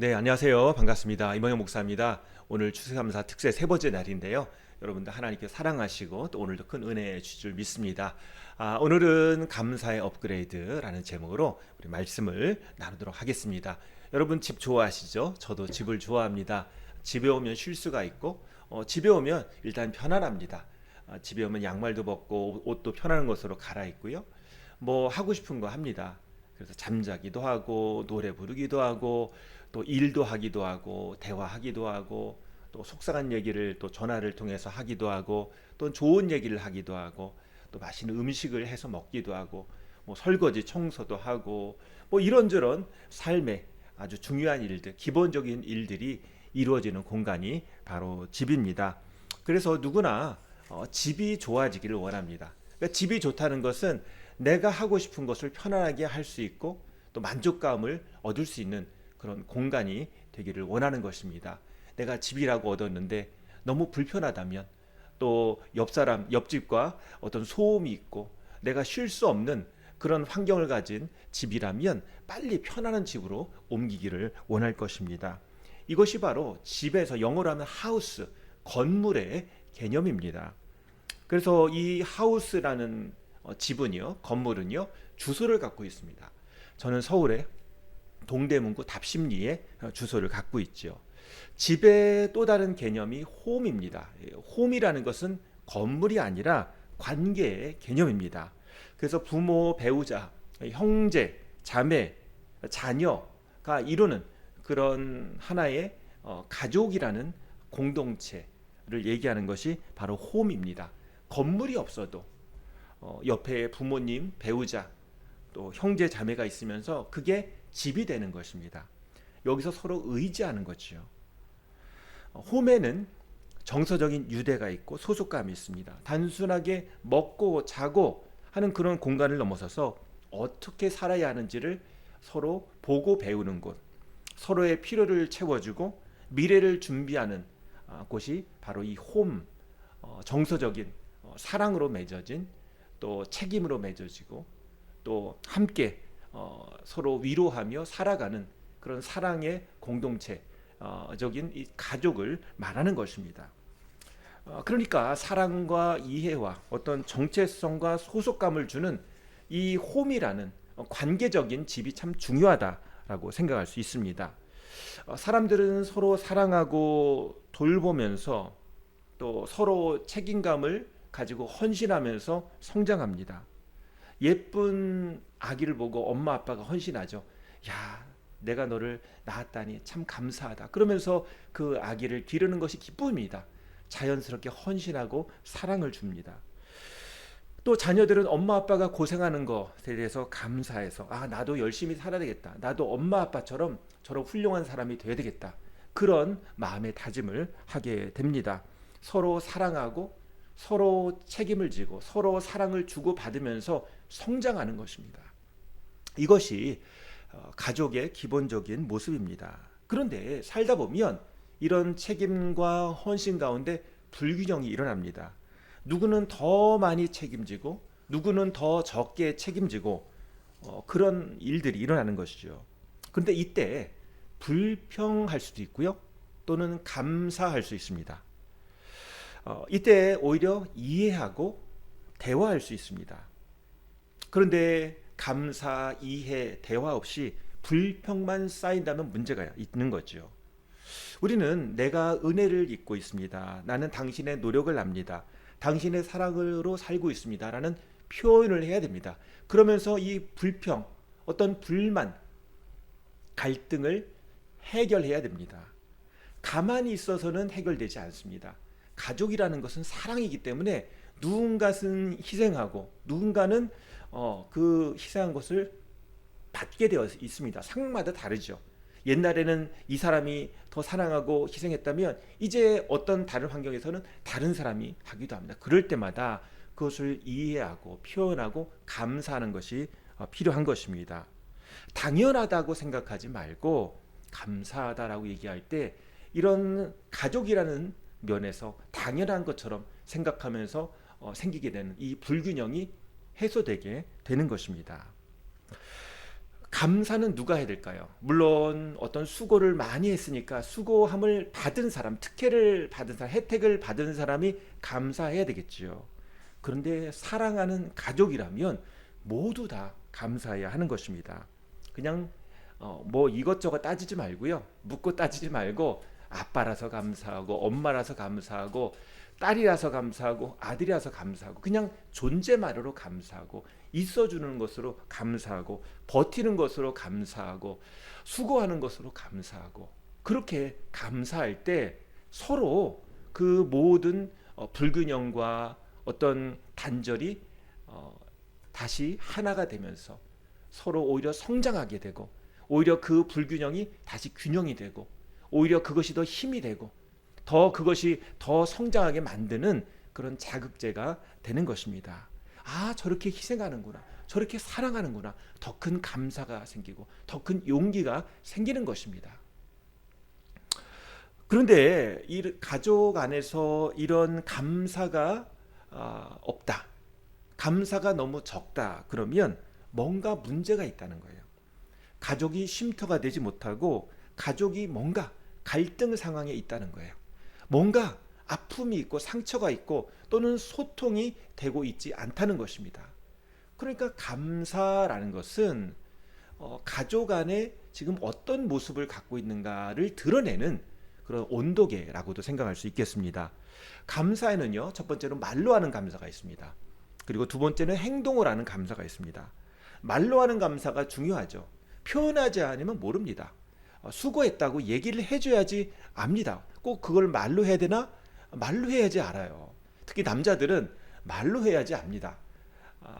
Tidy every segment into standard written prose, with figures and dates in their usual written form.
네, 안녕하세요. 반갑습니다. 이명영 목사입니다. 오늘 추수감사 특세 세 번째 날인데요. 여러분들 하나님께 사랑하시고 또 오늘도 큰 은혜 주실 줄 믿습니다. 오늘은 감사의 업그레이드라는 제목으로 우리 말씀을 나누도록 하겠습니다. 여러분 집 좋아하시죠? 저도 집을 좋아합니다. 집에 오면 쉴 수가 있고 집에 오면 일단 편안합니다. 집에 오면 양말도 벗고 옷도 편한 것으로 갈아입고요. 뭐 하고 싶은 거 합니다. 그래서 잠자기도 하고 노래 부르기도 하고 또 일도 하기도 하고 대화하기도 하고 또 속상한 얘기를 또 전화를 통해서 하기도 하고 또 좋은 얘기를 하기도 하고 또 맛있는 음식을 해서 먹기도 하고 뭐 설거지 청소도 하고 뭐 이런저런 삶의 아주 중요한 일들, 기본적인 일들이 이루어지는 공간이 바로 집입니다. 그래서 누구나 집이 좋아지기를 원합니다. 그러니까 집이 좋다는 것은 내가 하고 싶은 것을 편안하게 할 수 있고 또 만족감을 얻을 수 있는 그런 공간이 되기를 원하는 것입니다. 내가 집이라고 얻었는데 너무 불편하다면 또 옆 사람, 옆집과 어떤 소음이 있고 내가 쉴 수 없는 그런 환경을 가진 집이라면 빨리 편안한 집으로 옮기기를 원할 것입니다. 이것이 바로 집에서 영어로 하면 하우스, 건물의 개념입니다. 그래서 이 하우스라는 집은요, 건물은요, 주소를 갖고 있습니다. 저는 서울의 동대문구 답심리에 주소를 갖고 있죠. 집의 또 다른 개념이 홈입니다. 홈이라는 것은 건물이 아니라 관계의 개념입니다. 그래서 부모, 배우자, 형제, 자매, 자녀가 이루는 그런 하나의 가족이라는 공동체를 얘기하는 것이 바로 홈입니다. 건물이 없어도 옆에 부모님, 배우자, 또 형제 자매가 있으면서 그게 집이 되는 것입니다. 여기서 서로 의지하는 거죠. 홈에는 정서적인 유대가 있고 소속감이 있습니다. 단순하게 먹고 자고 하는 그런 공간을 넘어서서 어떻게 살아야 하는지를 서로 보고 배우는 곳, 서로의 필요를 채워주고 미래를 준비하는 곳이 바로 이 홈, 정서적인 사랑으로 맺어진 또 책임으로 맺어지고 또 함께 서로 위로하며 살아가는 그런 사랑의 공동체적인 이 가족을 말하는 것입니다. 그러니까 사랑과 이해와 어떤 정체성과 소속감을 주는 이 홈이라는 관계적인 집이 참 중요하다라고 생각할 수 있습니다. 사람들은 서로 사랑하고 돌보면서 또 서로 책임감을 가지고 헌신하면서 성장합니다. 예쁜 아기를 보고 엄마 아빠가 헌신하죠. 야, 내가 너를 낳았다니 참 감사하다. 그러면서 그 아기를 기르는 것이 기쁨입니다. 자연스럽게 헌신하고 사랑을 줍니다. 또 자녀들은 엄마 아빠가 고생하는 것에 대해서 감사해서 나도 열심히 살아야 되겠다. 나도 엄마 아빠처럼 저런 훌륭한 사람이 돼야 되겠다. 그런 마음의 다짐을 하게 됩니다. 서로 사랑하고 서로 책임을 지고 서로 사랑을 주고받으면서 성장하는 것입니다. 이것이 가족의 기본적인 모습입니다. 그런데 살다 보면 이런 책임과 헌신 가운데 불균형이 일어납니다. 누구는 더 많이 책임지고 누구는 더 적게 책임지고 그런 일들이 일어나는 것이죠. 그런데 이때 불평할 수도 있고요. 또는 감사할 수 있습니다. 이때 오히려 이해하고 대화할 수 있습니다. 그런데 감사, 이해, 대화 없이 불평만 쌓인다면 문제가 있는 거죠. 우리는 내가 은혜를 입고 있습니다. 나는 당신의 노력을 압니다. 당신의 사랑으로 살고 있습니다. 라는 표현을 해야 됩니다. 그러면서 이 불평, 어떤 불만, 갈등을 해결해야 됩니다. 가만히 있어서는 해결되지 않습니다. 가족이라는 것은 사랑이기 때문에 누군가는 희생하고 누군가는 그 희생한 것을 받게 되어 있습니다. 상황마다 다르죠. 옛날에는 이 사람이 더 사랑하고 희생했다면 이제 어떤 다른 환경에서는 다른 사람이 하기도 합니다. 그럴 때마다 그것을 이해하고 표현하고 감사하는 것이 필요한 것입니다. 당연하다고 생각하지 말고 감사하다라고 얘기할 때 이런 가족이라는 면에서 당연한 것처럼 생각하면서 생기게 되는 이 불균형이 해소되게 되는 것입니다. 감사는 누가 해야 될까요? 물론 어떤 수고를 많이 했으니까 수고함을 받은 사람, 특혜를 받은 사람, 혜택을 받은 사람이 감사해야 되겠지요. 그런데 사랑하는 가족이라면 모두 다 감사해야 하는 것입니다. 그냥 뭐 이것저것 따지지 말고요. 묻고 따지지 말고 아빠라서 감사하고 엄마라서 감사하고 딸이라서 감사하고 아들이라서 감사하고 그냥 존재만으로 감사하고 있어주는 것으로 감사하고 버티는 것으로 감사하고 수고하는 것으로 감사하고 그렇게 감사할 때 서로 그 모든 불균형과 어떤 단절이 다시 하나가 되면서 서로 오히려 성장하게 되고 오히려 그 불균형이 다시 균형이 되고 오히려 그것이 더 힘이 되고 더 그것이 더 성장하게 만드는 그런 자극제가 되는 것입니다. 아, 저렇게 희생하는구나. 저렇게 사랑하는구나. 더 큰 감사가 생기고 더 큰 용기가 생기는 것입니다. 그런데 이 가족 안에서 이런 감사가 없다. 감사가 너무 적다. 그러면 뭔가 문제가 있다는 거예요. 가족이 쉼터가 되지 못하고 가족이 뭔가 갈등 상황에 있다는 거예요. 뭔가 아픔이 있고 상처가 있고 또는 소통이 되고 있지 않다는 것입니다. 그러니까 감사라는 것은 가족 안에 지금 어떤 모습을 갖고 있는가를 드러내는 그런 온도계라고도 생각할 수 있겠습니다. 감사에는요, 첫 번째로 말로 하는 감사가 있습니다. 그리고 두 번째는 행동을 하는 감사가 있습니다. 말로 하는 감사가 중요하죠. 표현하지 않으면 모릅니다. 수고했다고 얘기를 해줘야지 압니다. 꼭 그걸 말로 해야 되나? 말로 해야지 알아요. 특히 남자들은 말로 해야지 압니다.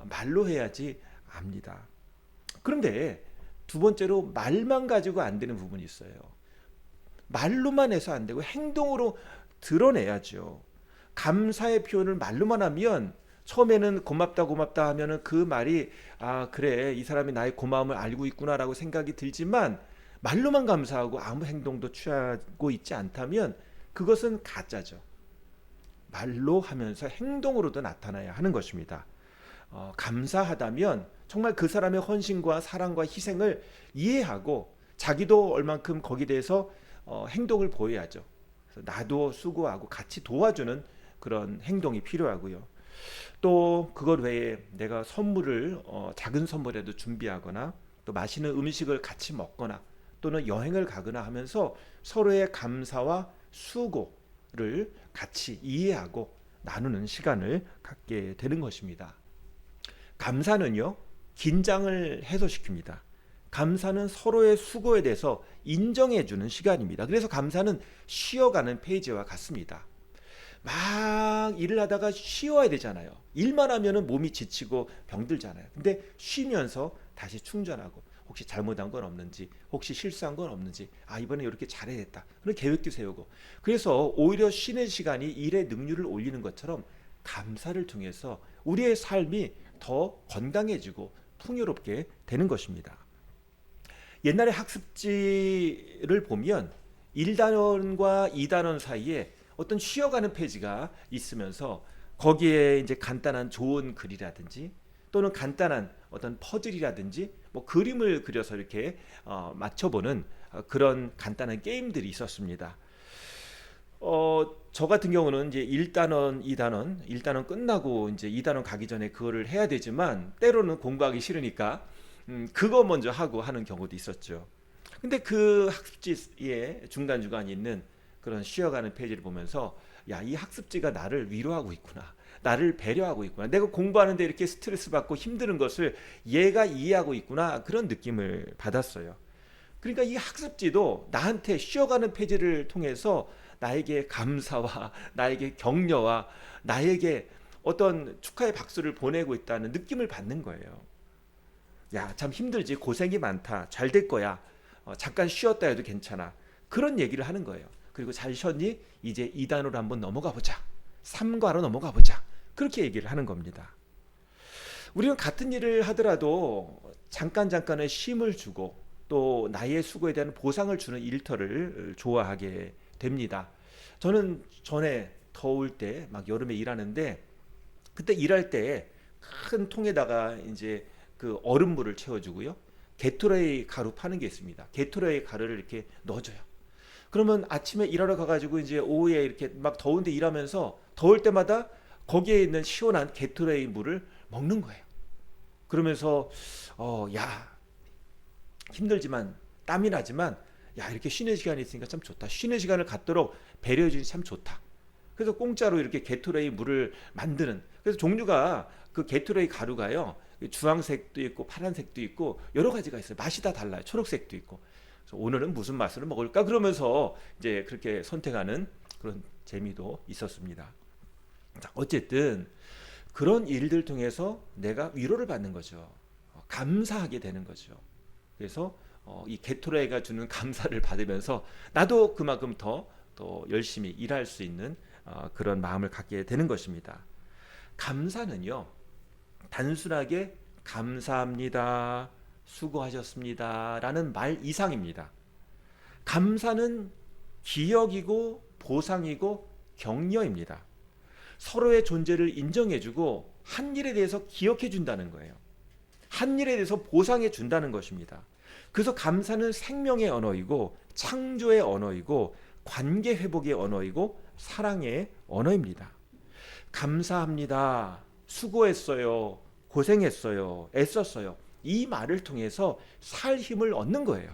말로 해야지 압니다. 그런데 두 번째로 말만 가지고 안 되는 부분이 있어요. 말로만 해서 안 되고 행동으로 드러내야죠. 감사의 표현을 말로만 하면 처음에는 고맙다 고맙다 하면은 그 말이 그래 이 사람이 나의 고마움을 알고 있구나라고 생각이 들지만 말로만 감사하고 아무 행동도 취하고 있지 않다면 그것은 가짜죠. 말로 하면서 행동으로도 나타나야 하는 것입니다. 감사하다면 정말 그 사람의 헌신과 사랑과 희생을 이해하고 자기도 얼만큼 거기에 대해서 행동을 보여야죠. 그래서 나도 수고하고 같이 도와주는 그런 행동이 필요하고요. 또 그것 외에 내가 선물을 작은 선물이라도 준비하거나 또 맛있는 음식을 같이 먹거나 또는 여행을 가거나 하면서 서로의 감사와 수고를 같이 이해하고 나누는 시간을 갖게 되는 것입니다. 감사는요, 긴장을 해소시킵니다. 감사는 서로의 수고에 대해서 인정해주는 시간입니다. 그래서 감사는 쉬어가는 페이지와 같습니다. 막 일을 하다가 쉬어야 되잖아요. 일만 하면 몸이 지치고 병들잖아요. 근데 쉬면서 다시 충전하고 혹시 잘못한 건 없는지 혹시 실수한 건 없는지 이번에 이렇게 잘해야겠다 그런 계획도 세우고 그래서 오히려 쉬는 시간이 일의 능률을 올리는 것처럼 감사를 통해서 우리의 삶이 더 건강해지고 풍요롭게 되는 것입니다. 옛날에 학습지를 보면 1단원과 2단원 사이에 어떤 쉬어가는 페이지가 있으면서 거기에 이제 간단한 좋은 글이라든지 또는 간단한 어떤 퍼즐이라든지 뭐 그림을 그려서 이렇게 맞춰보는 그런 간단한 게임들이 있었습니다. 저 같은 경우는 이제 1단원, 2단원, 1단원 끝나고 이제 2단원 가기 전에 그거를 해야 되지만 때로는 공부하기 싫으니까 그거 먼저 하고 하는 경우도 있었죠. 근데 그 학습지에 중간중간 있는 그런 쉬어가는 페이지를 보면서 야, 이 학습지가 나를 위로하고 있구나. 나를 배려하고 있구나. 내가 공부하는데 이렇게 스트레스 받고 힘드는 것을 얘가 이해하고 있구나. 그런 느낌을 받았어요. 그러니까 이 학습지도 나한테 쉬어가는 페이지를 통해서 나에게 감사와 나에게 격려와 나에게 어떤 축하의 박수를 보내고 있다는 느낌을 받는 거예요. 야, 참 힘들지. 고생이 많다. 잘 될 거야. 잠깐 쉬었다 해도 괜찮아. 그런 얘기를 하는 거예요. 그리고 잘 쉬었니? 이제 2단으로 한번 넘어가 보자. 3과로 넘어가 보자. 그렇게 얘기를 하는 겁니다. 우리는 같은 일을 하더라도 잠깐의 쉼을 주고 또 나의 수고에 대한 보상을 주는 일터를 좋아하게 됩니다. 저는 전에 더울 때 막 여름에 일하는데 그때 일할 때 큰 통에다가 이제 그 얼음물을 채워주고요. 게토레이 가루 파는 게 있습니다. 게토레이 가루를 이렇게 넣어줘요. 그러면 아침에 일하러 가가지고 이제 오후에 이렇게 막 더운데 일하면서 더울 때마다 거기에 있는 시원한 게토레이 물을 먹는 거예요. 그러면서 야, 힘들지만 땀이 나지만 야, 이렇게 쉬는 시간이 있으니까 참 좋다. 쉬는 시간을 갖도록 배려해 주니 참 좋다. 그래서 공짜로 이렇게 게토레이 물을 만드는, 그래서 종류가 그 게토레이 가루가요, 주황색도 있고 파란색도 있고 여러 가지가 있어요. 맛이 다 달라요. 초록색도 있고. 그래서 오늘은 무슨 맛으로 먹을까 그러면서 이제 그렇게 선택하는 그런 재미도 있었습니다. 자, 어쨌든 그런 일들 통해서 내가 위로를 받는 거죠. 감사하게 되는 거죠. 그래서 이 게토레이가 주는 감사를 받으면서 나도 그만큼 더 열심히 일할 수 있는 그런 마음을 갖게 되는 것입니다. 감사는요, 단순하게 감사합니다, 수고하셨습니다 라는 말 이상입니다. 감사는 기억이고 보상이고 격려입니다. 서로의 존재를 인정해주고 한 일에 대해서 기억해 준다는 거예요. 한 일에 대해서 보상해 준다는 것입니다. 그래서 감사는 생명의 언어이고 창조의 언어이고 관계 회복의 언어이고 사랑의 언어입니다. 감사합니다, 수고했어요, 고생했어요, 애썼어요, 이 말을 통해서 살 힘을 얻는 거예요.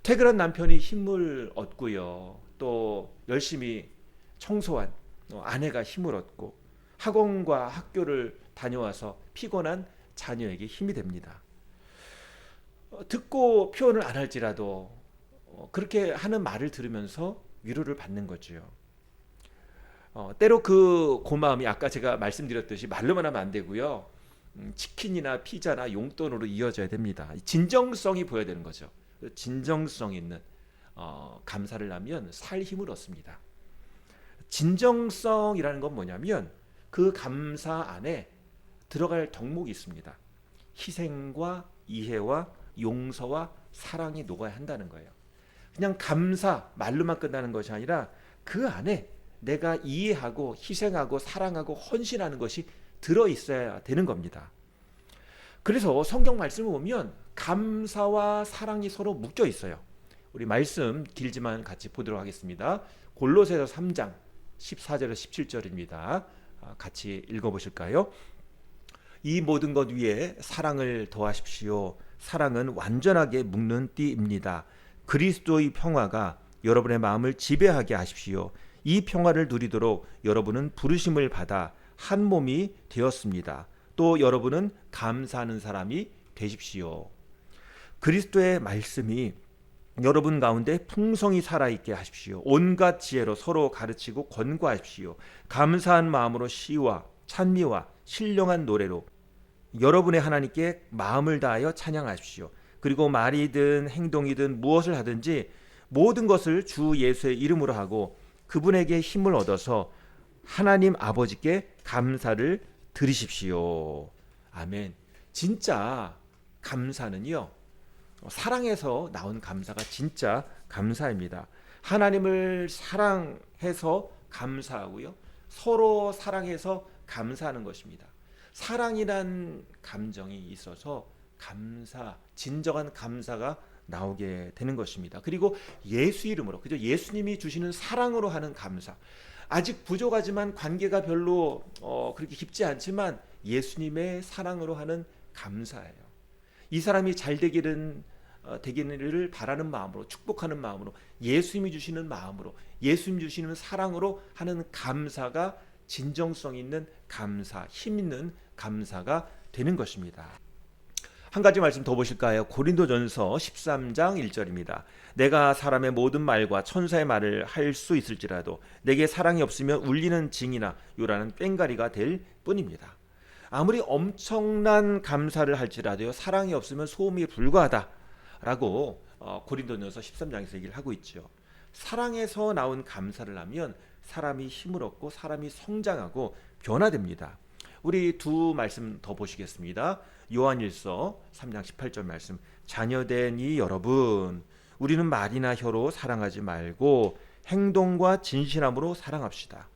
퇴근한 남편이 힘을 얻고요, 또 열심히 청소한 아내가 힘을 얻고 학원과 학교를 다녀와서 피곤한 자녀에게 힘이 됩니다. 듣고 표현을 안 할지라도 그렇게 하는 말을 들으면서 위로를 받는 거죠. 때로 그 고마움이 아까 제가 말씀드렸듯이 말로만 하면 안 되고요. 치킨이나 피자나 용돈으로 이어져야 됩니다. 진정성이 보여야 되는 거죠. 진정성 있는 감사를 하면 살 힘을 얻습니다. 진정성이라는 건 뭐냐면 그 감사 안에 들어갈 덕목이 있습니다. 희생과 이해와 용서와 사랑이 녹아야 한다는 거예요. 그냥 감사 말로만 끝나는 것이 아니라 그 안에 내가 이해하고 희생하고 사랑하고 헌신하는 것이 들어있어야 되는 겁니다. 그래서 성경 말씀을 보면 감사와 사랑이 서로 묶여 있어요. 우리 말씀 길지만 같이 보도록 하겠습니다. 골로새서 3장 14절에서 17절입니다. 같이 읽어보실까요? 이 모든 것 위에 사랑을 더하십시오. 사랑은 완전하게 묶는 띠입니다. 그리스도의 평화가 여러분의 마음을 지배하게 하십시오. 이 평화를 누리도록 여러분은 부르심을 받아 한 몸이 되었습니다. 또 여러분은 감사하는 사람이 되십시오. 그리스도의 말씀이 여러분 가운데 풍성히 살아있게 하십시오. 온갖 지혜로 서로 가르치고 권고하십시오. 감사한 마음으로 시와 찬미와 신령한 노래로 여러분의 하나님께 마음을 다하여 찬양하십시오. 그리고 말이든 행동이든 무엇을 하든지 모든 것을 주 예수의 이름으로 하고 그분에게 힘을 얻어서 하나님 아버지께 감사를 드리십시오. 아멘. 진짜 감사는요, 사랑해서 나온 감사가 진짜 감사입니다. 하나님을 사랑해서 감사하고요, 서로 사랑해서 감사하는 것입니다. 사랑이란 감정이 있어서 감사, 진정한 감사가 나오게 되는 것입니다. 그리고 예수 이름으로, 그죠? 예수님이 주시는 사랑으로 하는 감사. 아직 부족하지만 관계가 별로 그렇게 깊지 않지만 예수님의 사랑으로 하는 감사예요. 이 사람이 잘 되기를 바라는 마음으로, 축복하는 마음으로, 예수님이 주시는 마음으로, 예수님 주시는 사랑으로 하는 감사가 진정성 있는 감사, 힘 있는 감사가 되는 것입니다. 한 가지 말씀 더 보실까요? 고린도전서 13장 1절입니다. 내가 사람의 모든 말과 천사의 말을 할 수 있을지라도 내게 사랑이 없으면 울리는 징이나 요라는 꽹가리가 될 뿐입니다. 아무리 엄청난 감사를 할지라도요, 사랑이 없으면 소음이 불과하다라고 고린도전서 13장에서 얘기를 하고 있죠. 사랑에서 나온 감사를 하면 사람이 힘을 얻고 사람이 성장하고 변화됩니다. 우리 두 말씀 더 보시겠습니다. 요한일서 3장 18절 말씀. 자녀된 이 여러분, 우리는 말이나 혀로 사랑하지 말고 행동과 진실함으로 사랑합시다.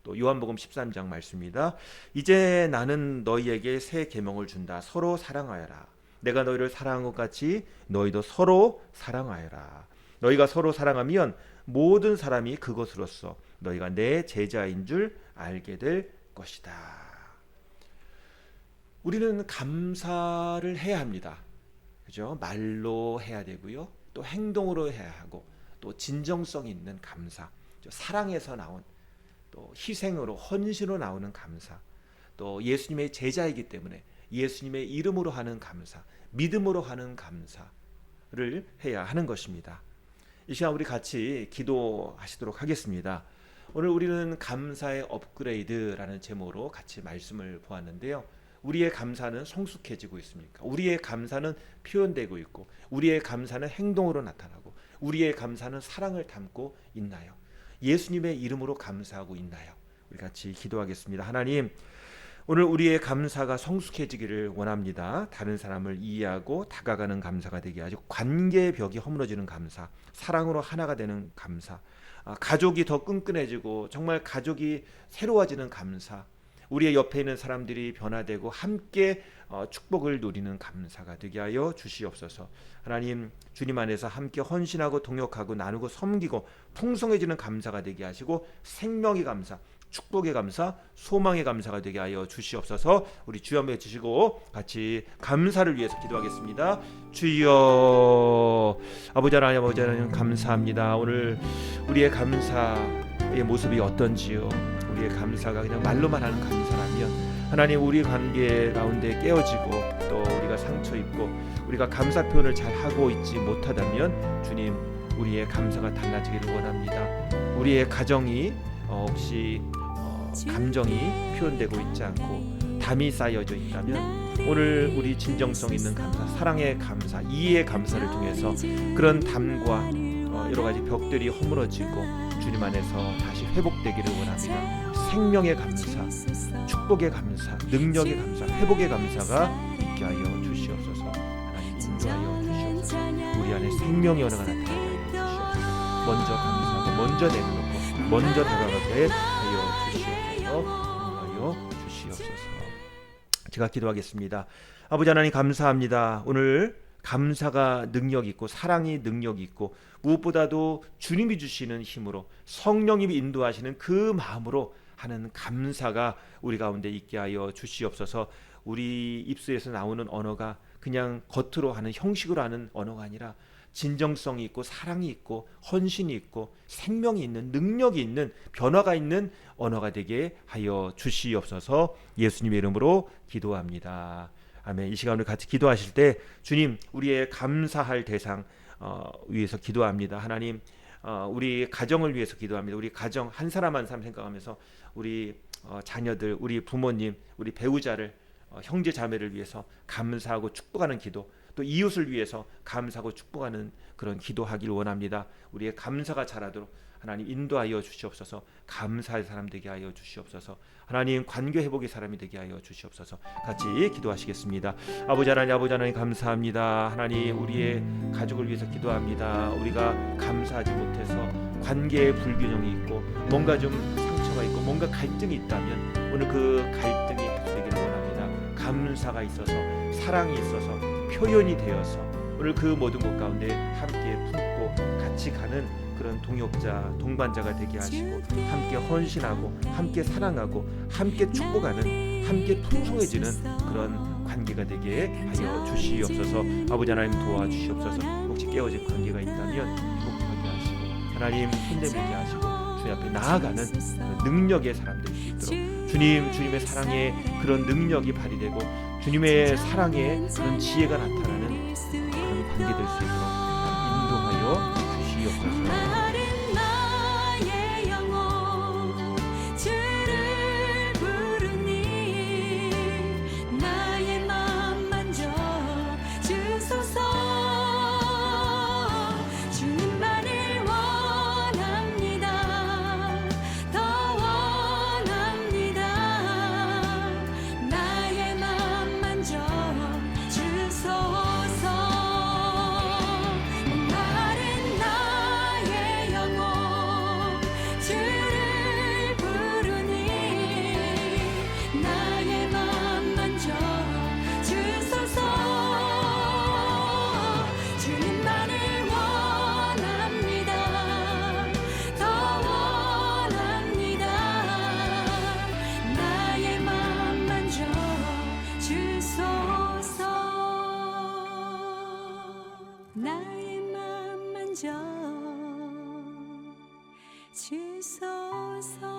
또 요한복음 13장 말씀입니다. 이제 나는 너희에게 새 계명을 준다. 서로 사랑하여라. 내가 너희를 사랑한 것 같이 너희도 서로 사랑하여라. 너희가 서로 사랑하면 모든 사람이 그것으로써 너희가 내 제자인 줄 알게 될 것이다. 우리는 감사를 해야 합니다. 그죠? 말로 해야 되고요. 또 행동으로 해야 하고, 또 진정성 있는 감사, 사랑에서 나온, 또 희생으로 헌신으로 나오는 감사, 또 예수님의 제자이기 때문에 예수님의 이름으로 하는 감사, 믿음으로 하는 감사를 해야 하는 것입니다. 이 시간 우리 같이 기도하시도록 하겠습니다. 오늘 우리는 감사의 업그레이드라는 제목으로 같이 말씀을 보았는데요. 우리의 감사는 성숙해지고 있습니까? 우리의 감사는 표현되고 있고, 우리의 감사는 행동으로 나타나고, 우리의 감사는 사랑을 담고 있나요? 예수님의 이름으로 감사하고 있나요? 우리 같이 기도하겠습니다. 하나님, 오늘 우리의 감사가 성숙해지기를 원합니다. 다른 사람을 이해하고 다가가는 감사가 되게 하시고, 관계의 벽이 허물어지는 감사, 사랑으로 하나가 되는 감사, 가족이 더 끈끈해지고 정말 가족이 새로워지는 감사, 우리의 옆에 있는 사람들이 변화되고 함께 축복을 누리는 감사가 되게 하여 주시옵소서. 하나님, 주님 안에서 함께 헌신하고 동역하고 나누고 섬기고 풍성해지는 감사가 되게 하시고, 생명의 감사, 축복의 감사, 소망의 감사가 되게 하여 주시옵소서. 우리 주여 한번 외치시고 같이 감사를 위해서 기도하겠습니다. 주여, 아버지 하나님 감사합니다. 오늘 우리의 감사의 모습이 어떤지요? 우리의 감사가 그냥 말로만 하는 감사라면, 하나님, 우리 관계 가운데 깨어지고 또 우리가 상처 입고 우리가 감사 표현을 잘 하고 있지 못하다면, 주님, 우리의 감사가 달라지기를 원합니다. 우리의 가정이 혹시 감정이 표현되고 있지 않고 담이 쌓여져 있다면, 오늘 우리 진정성 있는 감사, 사랑의 감사, 이해의 감사를 통해서 그런 담과 여러 가지 벽들이 허물어지고 주님 안에서 다시 회복되기를 원합니다. 생명의 감사, 축복의 감사, 능력의 감사, 회복의 감사가 있게 하여 주시옵소서. 하나님, 인도하여 주시옵소서. 우리 안에 생명의 언어가 나타나게 하여 주시옵소서. 먼저 감사하고 먼저 내놓고 먼저 다가가게 하여 주시옵소서. 인도하여 주시옵소서. 제가 기도하겠습니다. 아버지 하나님, 감사합니다. 오늘 감사가 능력 있고 사랑이 능력 있고, 무엇보다도 주님이 주시는 힘으로, 성령님이 인도하시는 그 마음으로 하는 감사가 우리 가운데 있게 하여 주시옵소서. 우리 입술에서 나오는 언어가 그냥 겉으로 하는, 형식으로 하는 언어가 아니라 진정성이 있고 사랑이 있고 헌신이 있고 생명이 있는, 능력이 있는, 변화가 있는 언어가 되게 하여 주시옵소서. 예수님의 이름으로 기도합니다. 아멘. 이 시간을 같이 기도하실 때 주님, 우리의 감사할 대상 위해서 기도합니다. 하나님, 우리 가정을 위해서 기도합니다. 우리 가정 한 사람 한 사람 생각하면서 우리 자녀들, 우리 부모님, 우리 배우자를, 형제 자매를 위해서 감사하고 축복하는 기도, 또 이웃을 위해서 감사하고 축복하는 그런 기도하기를 원합니다. 우리의 감사가 자라도록 하나님 인도하여 주시옵소서. 감사할 사람 되게 하여 주시옵소서. 하나님, 관계 회복의 사람이 되게 하여 주시옵소서. 같이 기도하시겠습니다. 아버지 하나님 감사합니다. 하나님, 우리의 가족을 위해서 기도합니다. 우리가 감사하지 못해서 관계에 불균형이 있고 뭔가 좀 상처가 있고 뭔가 갈등이 있다면, 오늘 그 갈등이 해소되기를 원합니다. 감사가 있어서, 사랑이 있어서, 표현이 되어서 오늘 그 모든 것 가운데 함께 품고 같이 가는 그런 동역자, 동반자가 되게 하시고, 함께 헌신하고 함께 사랑하고 함께 축복하는, 함께 풍성해지는 그런 관계가 되게 하여 주시옵소서. 아버지 하나님, 도와주시옵소서. 혹시 깨어진 관계가 있다면 회복하게 하시고, 하나님 힘내게 하시고 주님 앞에 나아가는 능력의 사람 될 수 있도록, 주님의 사랑의 그런 능력이 발휘되고 주님의 사랑의 그런 지혜가 나타나는 그런 관계 될 수 있도록 인도하여 주시옵소서. 나의 맘 만져 주소서.